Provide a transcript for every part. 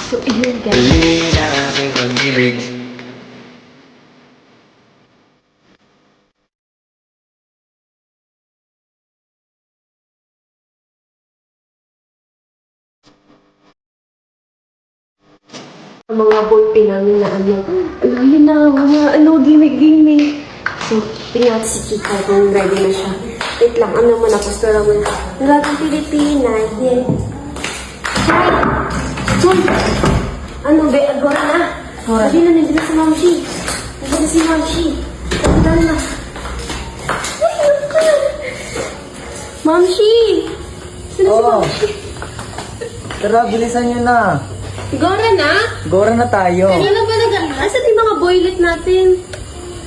So, yun guys. Huli na aking pag-ibig. Mga boyfriend namin na alahin na, mga gimmick-gimmick. So, tingnan si Chika kung ready na siya. Wait lang, naman ako, gusto naman. Nalagang Pilipinas, yeah. Joy! Be, agora na. Sabi na, nandiyan na si Mamshi. Nandiyan na si Mamshi. Tandaan na. Ay, ka! Mamshi! Sino si Mamshi? Tara, bilisan nyo na. Agora na? Gora na tayo. Kanina ba asan yung mga boylet natin?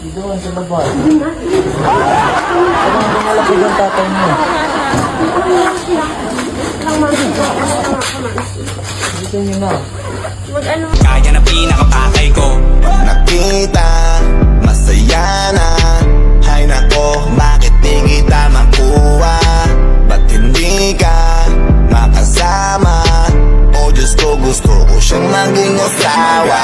Dito ka sa labas. Hindi natin. Parang bumalaki ang tatay mo. Bilisan nyo na. Mag-ano? Kaya na pinakapakay ko. Nakita, masaya na. Hay nako, bakit di kita makuha? Ba't hindi ka makasama? O Diyos ko, gusto ko siyang maging asawa.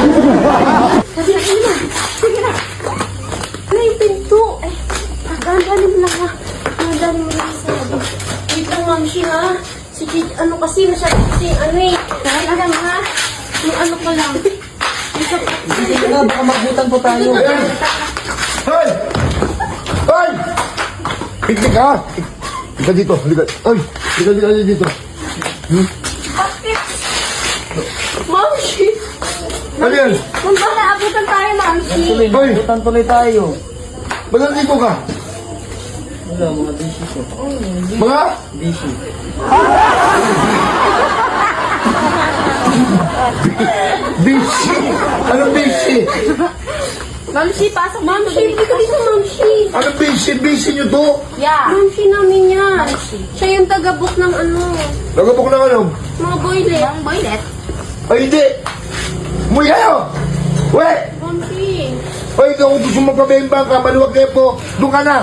Sabi na, sige na. Sige na. Ano yung pinto? Ay, pagdali mo lang ha. Pagdali mo lang sa labo. Wait lang, Mamshi ha. Si Chid, kasi masyadong kasi Kaya lang ha. Yung ka lang. Bilisan nyo na, baka magbutan po tayo. Hoy! Hoy! Piknik ka! Halika dito, halika. Ay! Halika dito. Mamshi! Ano yan? Kung ba naabutan tayo, Mamshi? Tuloy, magbutan tuloy tayo. Ba't nandito ka? Wala, mga busy ko. Mga? Busy. Busy! Anong busy? Mamshi, pasok Mamshi, hindi ka dito, Mamshi. Anong busy? Busy nyo to? Yeah. Mamshi namin yan. Siya yung taga-book ng Nagapok na ano? mga boylet. Ang boylet? Ay, hindi! Umuwi kayo! Uwe! Mamshi. Ay, kung gusto magpabembang ka, maluwag kayo po, doon ka na!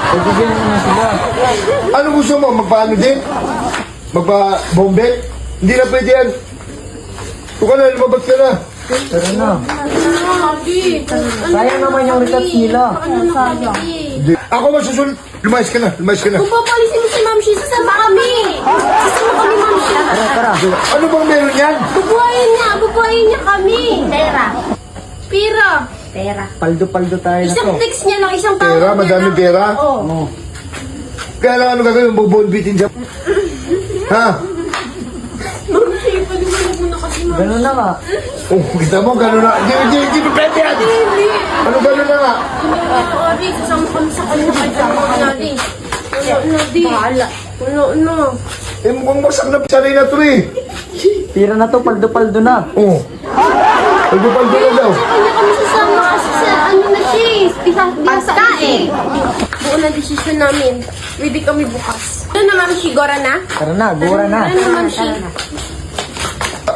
Pagigyan mo na sila. Ano gusto mo? Magpaano din? Magpa-bombe? Hindi na pwede yan. Doon ka na, lumabas ka na. Tara na. Mamshi. Sayang naman yung recaps nila. Sayang. Hindi. Ako masusunod. Lumayas ka na, lumayas ka na. Kung papalisin mo si Mamshi, sasama kami. Sasama kami, Mamshi. Tara. Ano bang meron yan? Bubuhayin niya kami. Pera. Paldo-paldo tayo na Isang to. text niya lang, isang tawag Pera, niya madaming lang. pera. Oo. Oo. Kaya lang ano gagawin, bubonbitin siya. Ha? Mamshi, paliwanag mo na kasi, Mamshi. Ganun na nga. Oh, kita mo, gano'n na. Hindi pa pwede yan. Ano gano'n na nga? Ori, kasama kami sa kanya kay Tama natin. Wala, di. Wala. Eh, mukhang masak na sanay na to eh. Tira na to, paldo-paldo na. Oh. Pagpapaldo na daw. Sa kanya kami sasama kasi sa na siya eh. Pagkain. Buo na desisyon namin. Pwede kami bukas. Ano na, Mamshi? Gora na? Tara na, gora na. Ano, Mamshi?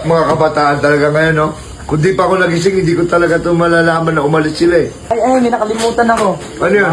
Mga kabataan talaga ngayon, no? Kung di pa ako nagising, hindi ko talaga ito malalaman na umalis sila eh. Ay, may nakalimutan ako. Ano yun?